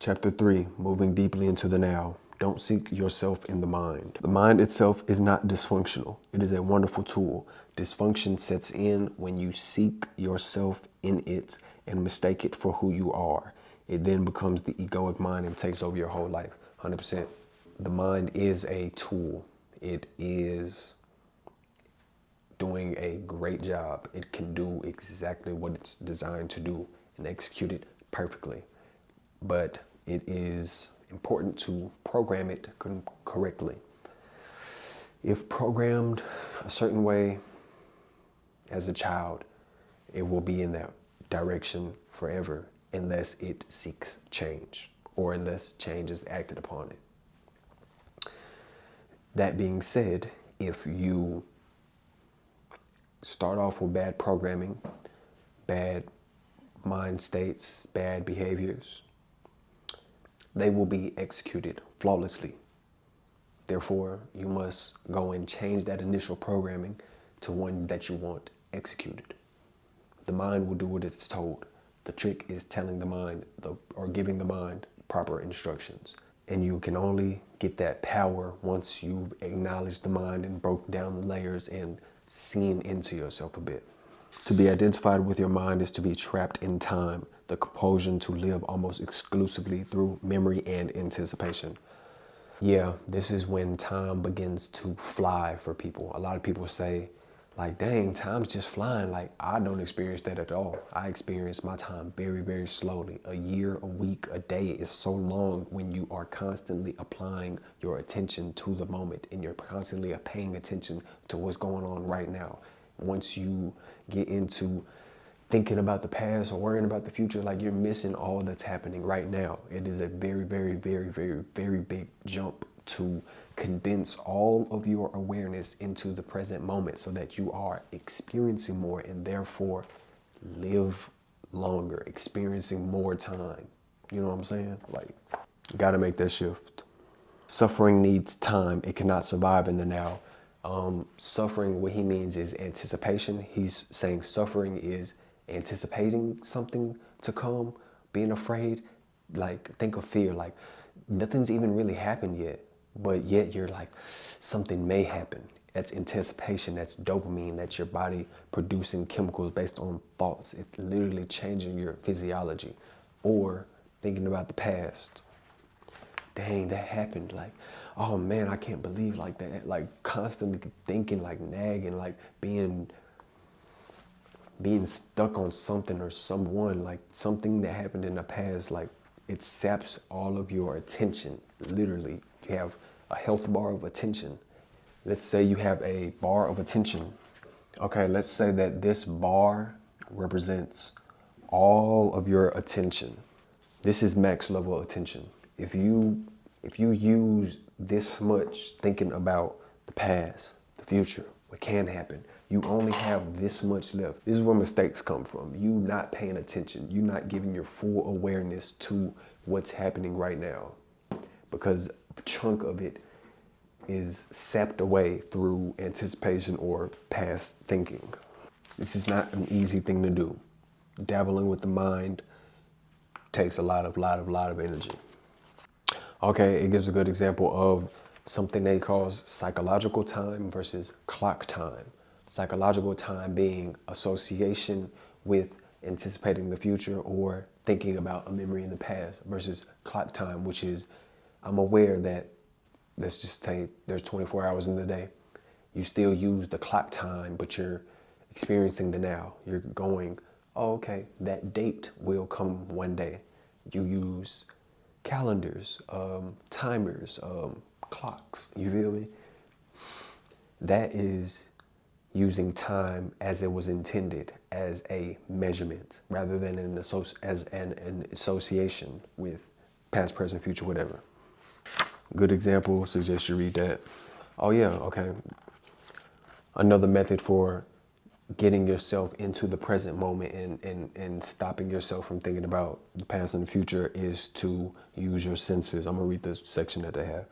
Chapter 3, moving deeply into the now. Don't seek yourself in the mind. The mind itself is not dysfunctional. It is a wonderful tool. Dysfunction sets in when you seek yourself in it and mistake it for who you are. It then becomes the egoic mind and takes over your whole life, 100%. The mind is a tool. It is doing a great job. It can do exactly what it's designed to do and execute it perfectly. But it is important to program it correctly. If programmed a certain way as a child, it will be in that direction forever unless it seeks change or unless change is acted upon it. That being said, if you start off with bad programming, bad mind states, bad behaviors, they will be executed flawlessly. Therefore, you must go and change that initial programming to one that you want executed. The mind will do what it's told. The trick is telling the mind or giving the mind proper instructions. And you can only get that power once you've acknowledged the mind and broke down the layers and seen into yourself a bit. To be identified with your mind is to be trapped in time, the compulsion to live almost exclusively through memory and anticipation. Yeah, this is when time begins to fly for people. A lot of people say, like, dang, time's just flying. Like, I don't experience that at all. I experience my time very, very slowly. A year, a week, a day is so long when you are constantly applying your attention to the moment and you're constantly paying attention to what's going on right now. Once you get into thinking about the past or worrying about the future, like, you're missing all that's happening right now. It is a very, very, very, very, very big jump to condense all of your awareness into the present moment so that you are experiencing more and therefore live longer, experiencing more time. You know what I'm saying? Like, you gotta make that shift. Suffering needs time. It cannot survive in the now. Suffering, what he means is anticipation. He's saying suffering is anticipating something to come, being afraid. Like, think of fear, like nothing's even really happened yet, but yet you're like, something may happen. That's anticipation, that's dopamine, that's your body producing chemicals based on thoughts. It's literally changing your physiology. Or thinking about the past. Dang, that happened. Like, oh man, I can't believe like that. Like, constantly thinking, like nagging, like being stuck on something or someone, like something that happened in the past. Like, it saps all of your attention. Literally, you have a health bar of attention. Let's say you have a bar of attention. Okay, let's say that this bar represents all of your attention. This is max level attention. If you use this much thinking about the past, the future, what can happen, you only have this much left. This is where mistakes come from. You not paying attention. You not giving your full awareness to what's happening right now, because a chunk of it is sapped away through anticipation or past thinking. This is not an easy thing to do. Dabbling with the mind takes a lot of energy. Okay, it gives a good example of something they call psychological time versus clock time. Psychological time being association with anticipating the future or thinking about a memory in the past, versus clock time, which is, I'm aware that, let's just say there's 24 hours in the day. You still use the clock time, but you're experiencing the now. You're going, oh, okay, that date will come one day. You use calendars, timers, clocks, you feel me? That is using time as it was intended, as a measurement, rather than as an association with past, present, future, whatever. Good example, suggest you read that. Oh yeah, okay. Another method for getting yourself into the present moment and stopping yourself from thinking about the past and the future is to use your senses. I'm gonna read this section that they have.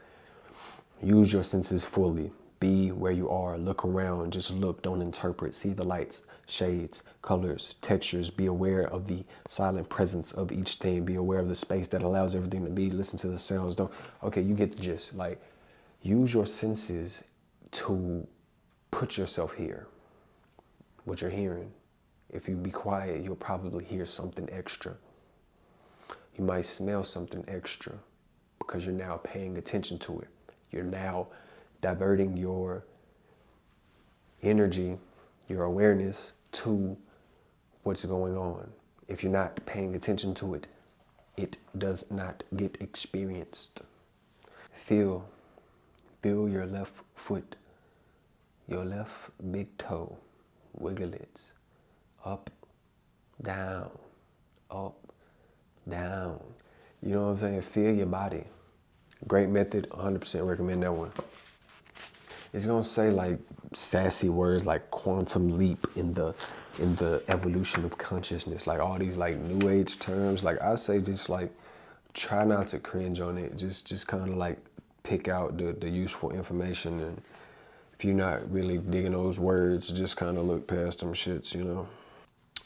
Use your senses fully. Be where you are. Look around. Just look. Don't interpret. See the lights. shades, colors, textures. Be aware of the silent presence of each thing. Be aware of the space that allows everything to be. Listen to the sounds. Don't. Okay, you get the gist. Like, use your senses to put yourself here. What you're hearing. If you be quiet, you'll probably hear something extra. You might smell something extra because you're now paying attention to it. You're now diverting your energy, your awareness to what's going on. If you're not paying attention to it, it does not get experienced. Feel your left foot, your left big toe. Wiggle it. Up, down, up, down. You know what I'm saying? Feel your body. Great method, 100% recommend that one. It's gonna say like sassy words like quantum leap in the evolution of consciousness, like all these like new age terms. Like I say, just like try not to cringe on it. Just kind of like pick out the useful information, and if you're not really digging those words, just kind of look past them shits, you know.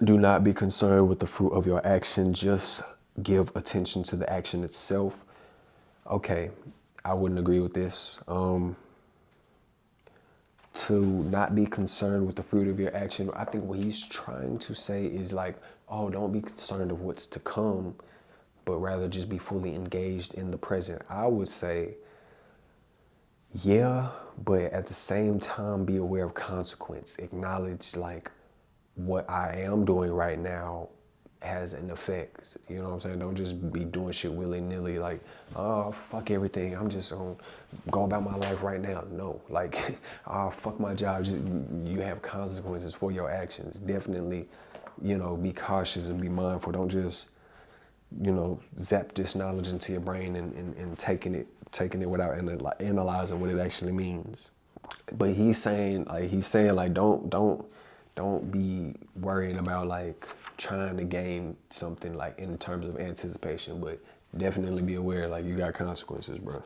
Do not be concerned with the fruit of your action. Just give attention to the action itself. Okay, I wouldn't agree with this. To not be concerned with the fruit of your action, I think what he's trying to say is like, oh, don't be concerned of what's to come, but rather just be fully engaged in the present. I would say, yeah, but at the same time, be aware of consequence. Acknowledge like what I am doing right now has an effect. You know what I'm saying? Don't just be doing shit willy-nilly like, oh, fuck everything. I'm just gonna go about my life right now. No, like, oh, fuck my job. Just, you have consequences for your actions. Definitely, you know, be cautious and be mindful. Don't just, you know, zap this knowledge into your brain and taking it without analyzing what it actually means. But he's saying like don't be worrying about like trying to gain something like in terms of anticipation, but definitely be aware like you got consequences, bro.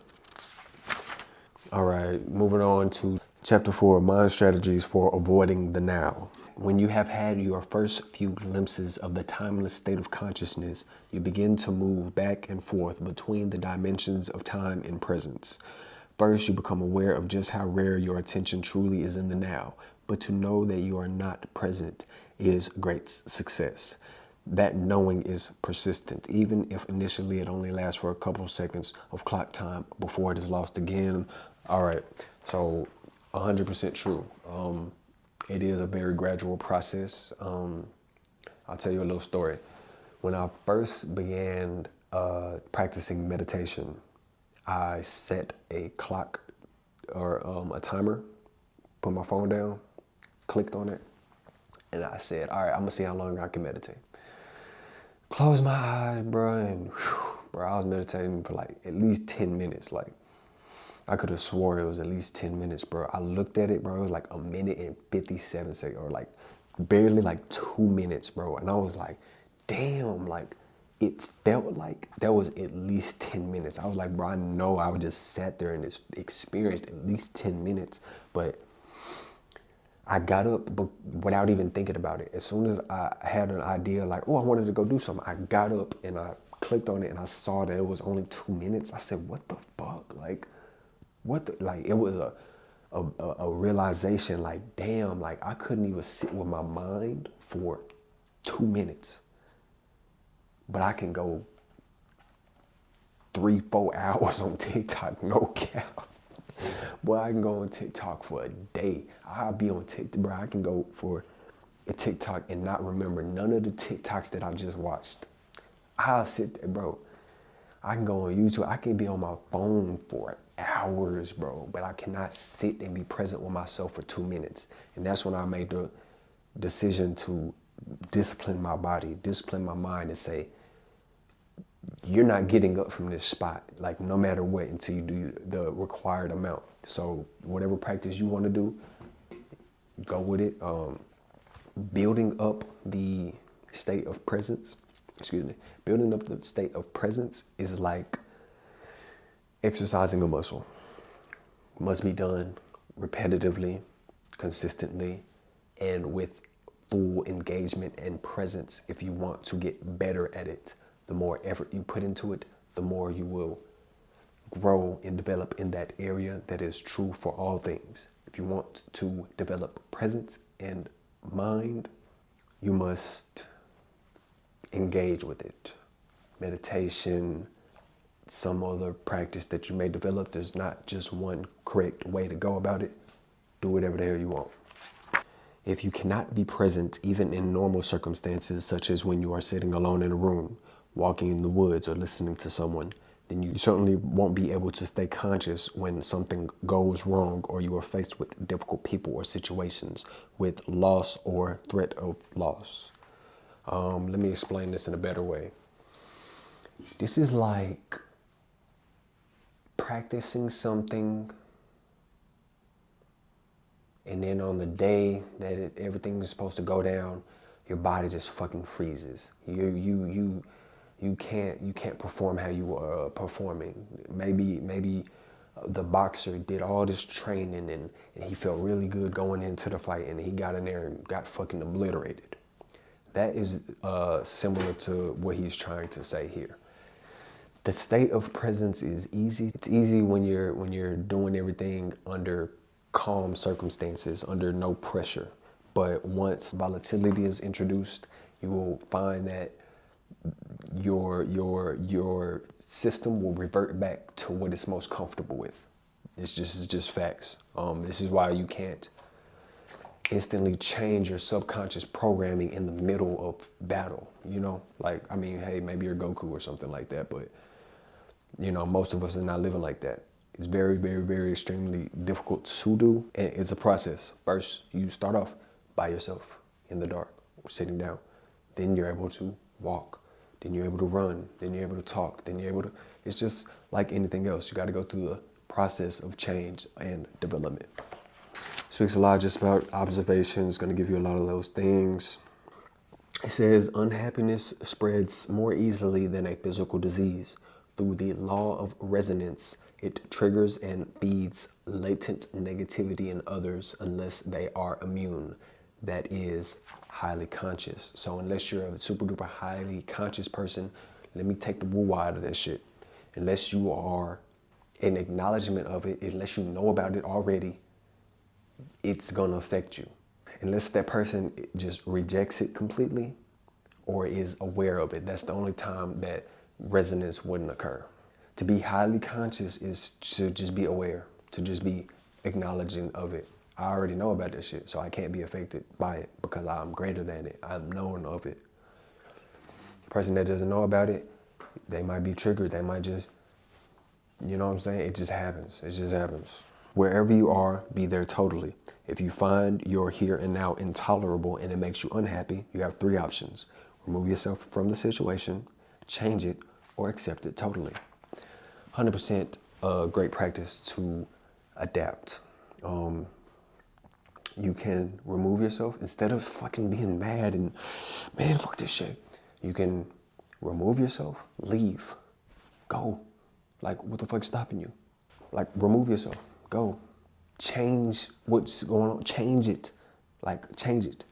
All right, moving on to chapter 4, mind strategies for avoiding the now. When you have had your first few glimpses of the timeless state of consciousness, you begin to move back and forth between the dimensions of time and presence. First, you become aware of just how rare your attention truly is in the now, but to know that you are not present is great success. That knowing is persistent, even if initially it only lasts for a couple seconds of clock time before it is lost again. All right, so 100% true. It is a very gradual process. I'll tell you a little story. When I first began practicing meditation, I set a clock or a timer, put my phone down, clicked on it, and I said, all right, I'm gonna see how long I can meditate. Close my eyes, bro, and bro, I was meditating for like at least 10 minutes. Like, I could have swore it was at least 10 minutes, bro. I looked at it, bro, it was like 1 minute and 57 seconds, or like barely like 2 minutes, bro. And I was like, damn, like it felt like that was at least 10 minutes. I was like, bro, I know I just sat there and experienced at least 10 minutes, but I got up without even thinking about it. As soon as I had an idea like, oh, I wanted to go do something, I got up and I clicked on it and I saw that it was only 2 minutes. I said, what the fuck? Like, like, it was a realization like, damn, like I couldn't even sit with my mind for 2 minutes, but I can go 3-4 hours on TikTok, no cap. Boy, I can go on TikTok for a day. I'll be on TikTok, bro. I can go for a TikTok and not remember none of the TikToks that I just watched. I'll sit there, bro. I can go on YouTube. I can be on my phone for hours, bro, but I cannot sit and be present with myself for 2 minutes. And that's when I made the decision to discipline my body, discipline my mind, and say, you're not getting up from this spot, like no matter what, until you do the required amount. So whatever practice you want to do, go with it. Building up the state of presence, building up the state of presence is like exercising a muscle. Must be done repetitively, consistently, and with full engagement and presence if you want to get better at it. The more effort you put into it, the more you will grow and develop in that area. That is true for all things. If you want to develop presence and mind, you must engage with it. Meditation, some other practice that you may develop, there's not just one correct way to go about it. Do whatever the hell you want. If you cannot be present even in normal circumstances, such as when you are sitting alone in a room, walking in the woods, or listening to someone, then you certainly won't be able to stay conscious when something goes wrong or you are faced with difficult people or situations with loss or threat of loss. Let me explain this in a better way. This is like practicing something, and then on the day that everything is supposed to go down, your body just fucking freezes. You can't perform how you were performing. Maybe the boxer did all this training and he felt really good going into the fight, and he got in there and got fucking obliterated. That is similar to what he's trying to say here. The state of presence is easy. It's easy when you're doing everything under calm circumstances, under no pressure. But once volatility is introduced, you will find that your system will revert back to what it's most comfortable with. It's just facts. This is why you can't instantly change your subconscious programming in the middle of battle. You know, like, I mean, hey, maybe you're Goku or something like that, but you know, most of us are not living like that. It's very, very, very extremely difficult to do, and it's a process. First, you start off by yourself in the dark, sitting down. Then you're able to walk. Then you're able to run. Then you're able to talk. Then you're able to, it's just like anything else. You got to go through the process of change and development. Speaks a lot just about observations, going to give you a lot of those things. It says, unhappiness spreads more easily than a physical disease. Through the law of resonance, it triggers and feeds latent negativity in others unless they are immune. That is highly conscious. So unless you're a super duper highly conscious person, let me take the woo out of that shit. Unless you are an acknowledgement of it, unless you know about it already, it's gonna affect you. Unless that person just rejects it completely or is aware of it, that's the only time that resonance wouldn't occur. To be highly conscious is to just be aware, to just be acknowledging of it. I already know about that shit, so I can't be affected by it because I'm greater than it. I'm known of it. The person that doesn't know about it, they might be triggered. They might just, you know what I'm saying? It just happens. It just happens. Wherever you are, be there totally. If you find your here and now intolerable and it makes you unhappy, you have three options. Remove yourself from the situation, change it, or accept it totally. 100% great practice to adapt. You can remove yourself instead of fucking being mad and, man, fuck this shit. You can remove yourself, leave, go. Like, what the fuck's stopping you? Like, remove yourself, go. Change what's going on, change it. Like, change it.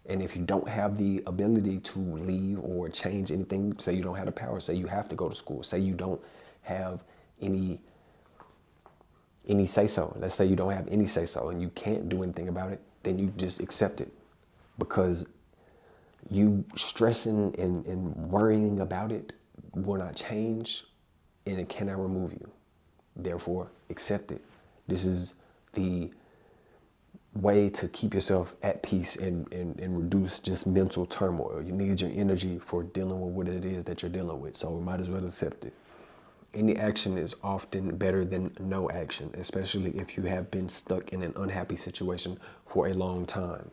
And if you don't have the ability to leave or change anything, say you don't have the power, say you have to go to school, say you don't have any say-so. Let's say you don't have any say-so and you can't do anything about it, then you just accept it. Because you stressing and worrying about it will not change and it cannot remove you. Therefore, accept it. This is the way to keep yourself at peace and reduce just mental turmoil. You need your energy for dealing with what it is that you're dealing with, so we might as well accept it. Any action is often better than no action, especially if you have been stuck in an unhappy situation for a long time.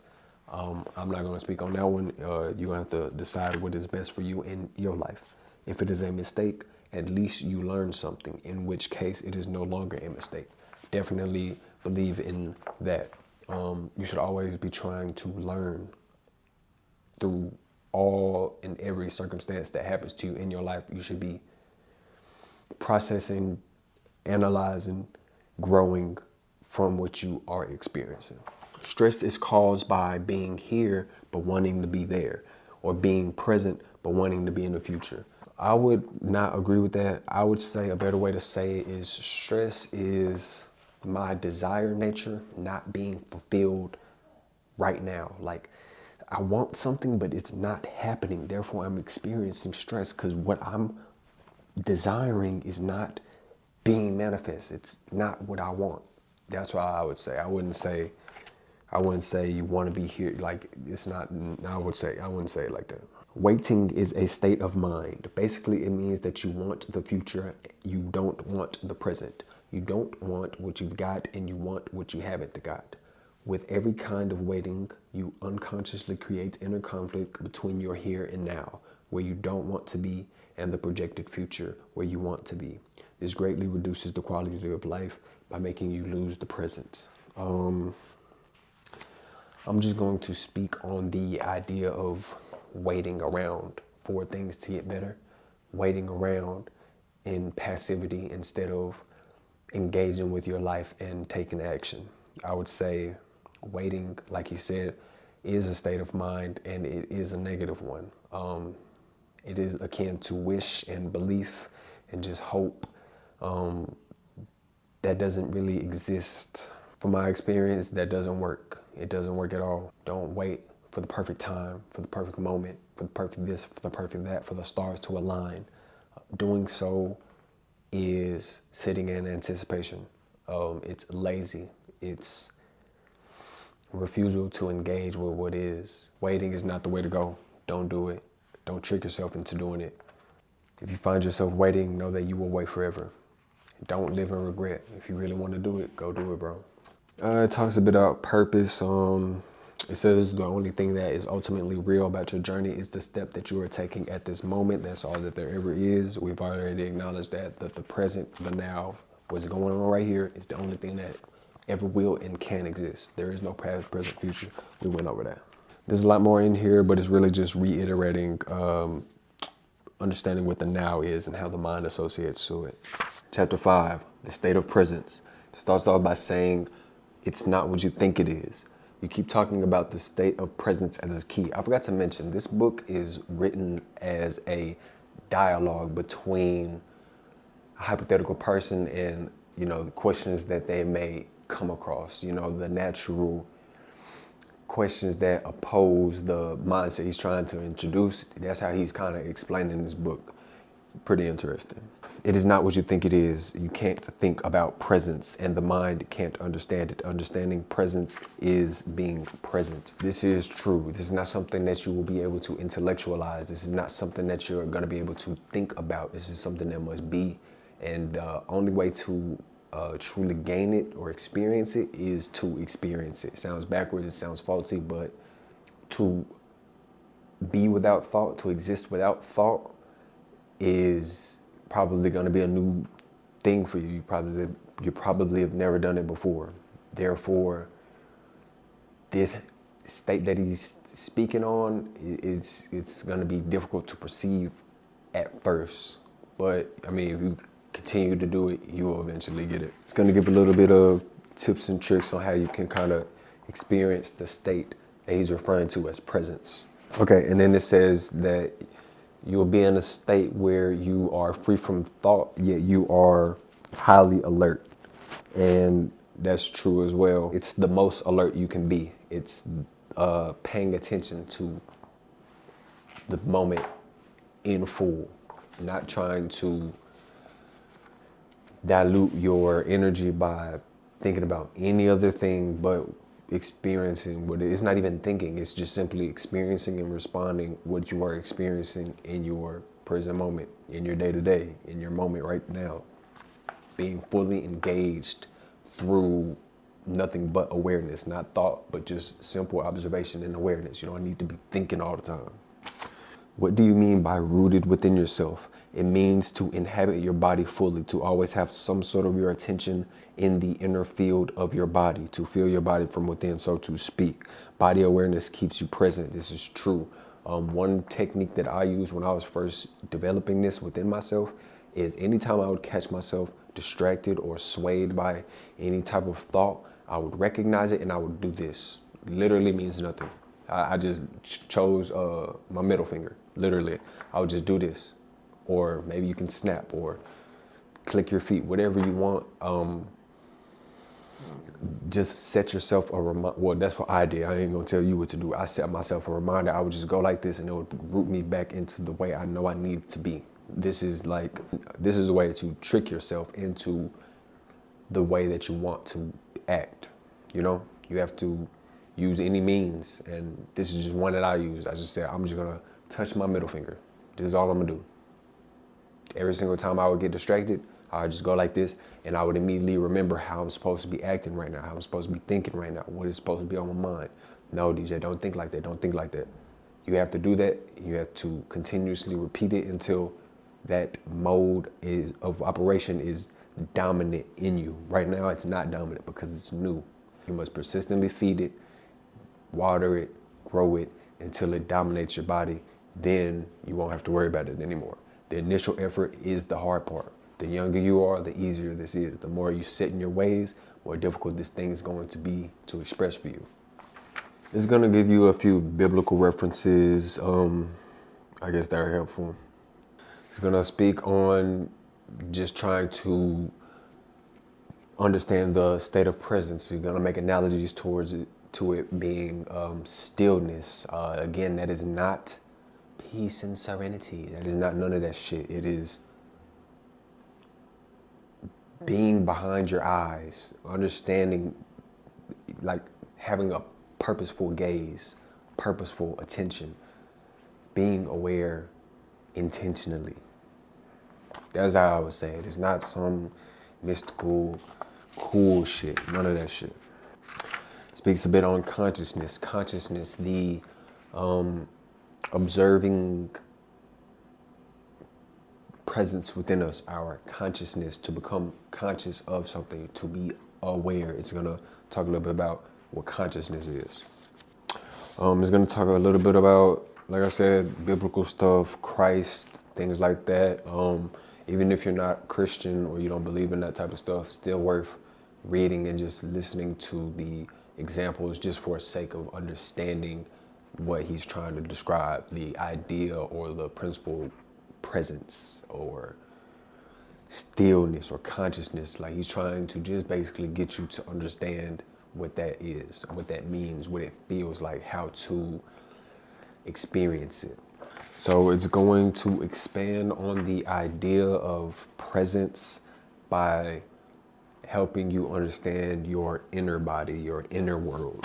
I'm not going to speak on that one. You're going to have to decide what is best for you in your life. If it is a mistake, at least you learn something, in which case it is no longer a mistake. Definitely believe in that. You should always be trying to learn through all and every circumstance that happens to you in your life. You should be processing, analyzing, growing from what you are experiencing. Stress is caused by being here but wanting to be there, or being present but wanting to be in the future. I would not agree with that. I would say a better way to say it is stress is my desire nature not being fulfilled right now. Like, I want something, but it's not happening. Therefore, I'm experiencing stress because what I'm desiring is not being manifest. It's not what I want. That's why I would say. I wouldn't say you want to be here. Like, it's not. I wouldn't say it like that. Waiting is a state of mind. Basically, it means that you want the future. You don't want the present. You don't want what you've got, and you want what you haven't got. With every kind of waiting, you unconsciously create inner conflict between your here and now, where you don't want to be, and the projected future, where you want to be. This greatly reduces the quality of life by making you lose the present. I'm just going to speak on the idea of waiting around for things to get better, waiting around in passivity instead of engaging with your life and taking action. I would say waiting, like he said, is a state of mind, and it is a negative one. It is akin to wish and belief and just hope. That doesn't really exist. From my experience, that doesn't work. It doesn't work at all. Don't wait for the perfect time, for the perfect moment, for the perfect this, for the perfect that, for the stars to align. Doing so is sitting in anticipation. It's lazy. It's refusal to engage with what is. Waiting is not the way to go. Don't do it. Don't trick yourself into doing it. If you find yourself waiting, know that you will wait forever. Don't live in regret. If you really want to do it, go do it, bro. It talks a bit about purpose. It says the only thing that is ultimately real about your journey is the step that you are taking at this moment. That's all that there ever is. We've already acknowledged that the present, the now, what's going on right here is the only thing that ever will and can exist. There is no past, present, future. We went over that. There's a lot more in here, but it's really just reiterating understanding what the now is and how the mind associates to it. Chapter 5, the state of presence. It starts off by saying, it's not what you think it is. You keep talking about the state of presence as a key. I forgot to mention, this book is written as a dialogue between a hypothetical person and, the questions that they may come across, the natural questions that oppose the mindset he's trying to introduce. That's how he's kind of explaining this book. Pretty interesting. It is not what you think it is. You can't think about presence, and the mind can't understand it. Understanding presence is being present. This is true. This is not something that you will be able to intellectualize. This is not something that you're going to be able to think about. This is something that must be. And the only way to truly gain it or experience it is to experience it. It sounds backwards, it sounds faulty, but to be without thought, to exist without thought, is probably going to be a new thing for you. You probably have never done it before. Therefore, this state that he's speaking on, it's going to be difficult to perceive at first. But I mean, if you continue to do it, you will eventually get it. It's going to give a little bit of tips and tricks on how you can kind of experience the state that he's referring to as presence. Okay, and then it says that you'll be in a state where you are free from thought, yet you are highly alert. And that's true as well. It's the most alert you can be. It's paying attention to the moment in full, not trying to dilute your energy by thinking about any other thing but experiencing what it's not even thinking, it's just simply experiencing and responding what you are experiencing in your present moment, in your day-to-day, in your moment right now. Being fully engaged through nothing but awareness, not thought, but just simple observation and awareness. You don't need to be thinking all the time. What do you mean by rooted within yourself? It means to inhabit your body fully, to always have some sort of your attention in the inner field of your body, to feel your body from within, so to speak. Body awareness keeps you present. This is true. One technique that I used when I was first developing this within myself is anytime I would catch myself distracted or swayed by any type of thought, I would recognize it and I would do this. Literally means nothing. I just chose my middle finger. Literally, I would just do this. Or maybe you can snap or click your feet, whatever you want. Just set yourself a reminder. Well, that's what I did. I ain't gonna tell you what to do. I set myself a reminder. I would just go like this and it would root me back into the way I know I need to be. This is a way to trick yourself into the way that you want to act. You know, you have to use any means. And this is just one that I use. I just said, I'm just gonna touch my middle finger. This is all I'm gonna do. Every single time I would get distracted, I would just go like this and I would immediately remember how I'm supposed to be acting right now, how I'm supposed to be thinking right now, what is supposed to be on my mind. No, DJ, don't think like that, don't think like that. You have to do that. You have to continuously repeat it until that mode of operation is dominant in you. Right now, it's not dominant because it's new. You must persistently feed it, water it, grow it until it dominates your body. Then you won't have to worry about it anymore. The initial effort is the hard part. The younger you are, the easier this is. The more you sit in your ways, the more difficult this thing is going to be to express for you. It's going to give you a few biblical references, I guess that are helpful. It's going to speak on just trying to understand the state of presence. You're going to make analogies towards it, to it being stillness. Again, that is not peace and serenity. That is not none of that shit. It is being behind your eyes, understanding, like having a purposeful gaze, purposeful attention, being aware intentionally. That's how I would say it. It's not some mystical, cool shit. None of that shit. Speaks a bit on consciousness. Consciousness, the observing presence within us, our consciousness, to become conscious of something, to be aware. It's going to talk a little bit about what consciousness is. It's going to talk a little bit about, like I said, biblical stuff, Christ, things like that. Even if you're not Christian or you don't believe in that type of stuff, still worth reading and just listening to the examples just for sake of understanding what he's trying to describe, the idea or the principle presence or stillness or consciousness. Like he's trying to just basically get you to understand what that is, what that means, what it feels like, how to experience it. So it's going to expand on the idea of presence by helping you understand your inner body, your inner world.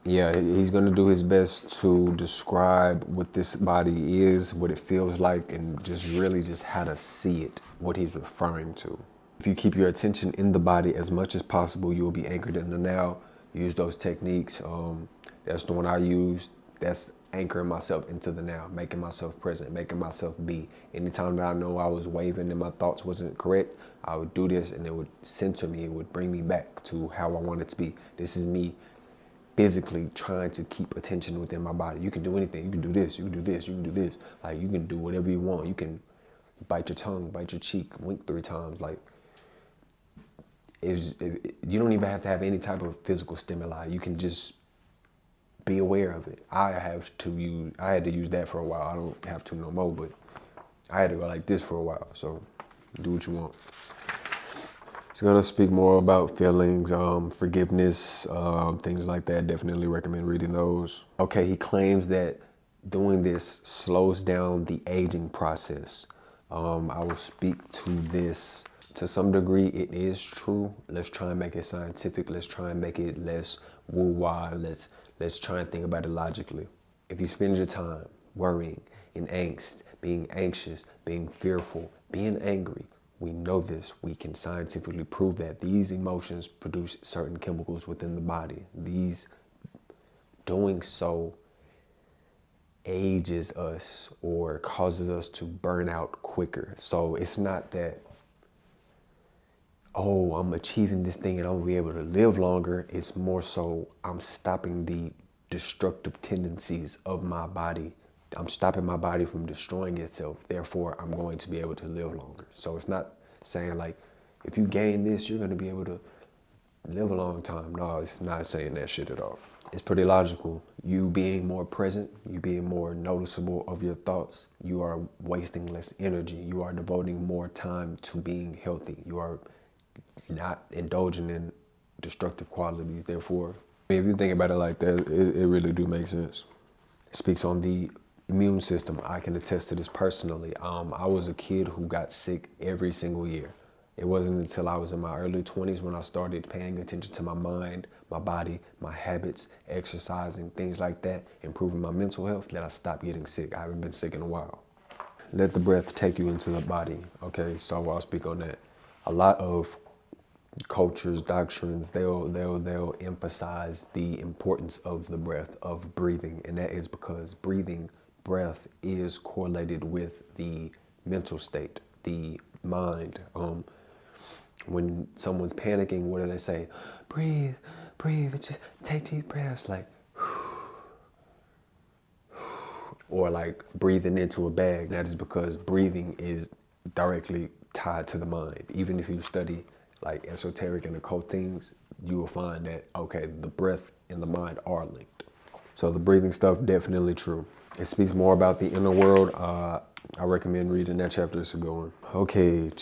Yeah, he's going to do his best to describe what this body is, what it feels like, and just really just how to see it, what he's referring to. If you keep your attention in the body as much as possible, you'll be anchored in the now. Use those techniques. That's the one I used. That's anchoring myself into the now, making myself present, making myself be. Anytime that I know I was waving and my thoughts wasn't correct, I would do this and it would center me. It would bring me back to how I want it to be. This is me physically trying to keep attention within my body. You can do anything. You can do this. You can do this. You can do this. Like you can do whatever you want. You can bite your tongue, bite your cheek, wink 3 times. Like if you don't even have to have any type of physical stimuli. You can just be aware of it. I had to use that for a while. I don't have to no more, but I had to go like this for a while. So do what you want. It's going to speak more about feelings, forgiveness, things like that. Definitely recommend reading those. Okay, he claims that doing this slows down the aging process. I will speak to this to some degree. It is true. Let's try and make it scientific. Let's try and make it less woo-wah. Let's try and think about it logically. If you spend your time worrying, in angst, being anxious, being fearful, being angry, we know this. We can scientifically prove that these emotions produce certain chemicals within the body. These doing so ages us or causes us to burn out quicker. So it's not that, oh, I'm achieving this thing and I'm gonna be able to live longer. It's more so I'm stopping the destructive tendencies of my body. I'm stopping my body from destroying itself. Therefore, I'm going to be able to live longer. So it's not saying like, if you gain this, you're going to be able to live a long time. No, it's not saying that shit at all. It's pretty logical. You being more present, you being more noticeable of your thoughts, you are wasting less energy. You are devoting more time to being healthy. You are not indulging in destructive qualities. Therefore, if you think about it like that, it really do make sense. It speaks on the immune system. I can attest to this personally. I was a kid who got sick every single year. It wasn't until I was in my early 20s when I started paying attention to my mind, my body, my habits, exercising, things like that, improving my mental health, that I stopped getting sick. I haven't been sick in a while. Let the breath take you into the body. Okay, so I'll speak on that. A lot of cultures, doctrines, they'll emphasize the importance of the breath, of breathing, and that is because breath is correlated with the mental state, the mind. When someone's panicking, what do they say? Breathe, breathe, just take deep breaths, like, or like breathing into a bag. That is because breathing is directly tied to the mind. Even if you study like esoteric and occult things, you will find that, okay, the breath and the mind are linked. So the breathing stuff, definitely true. It speaks more about the inner world. I recommend reading that chapter. It's a good one. Okay,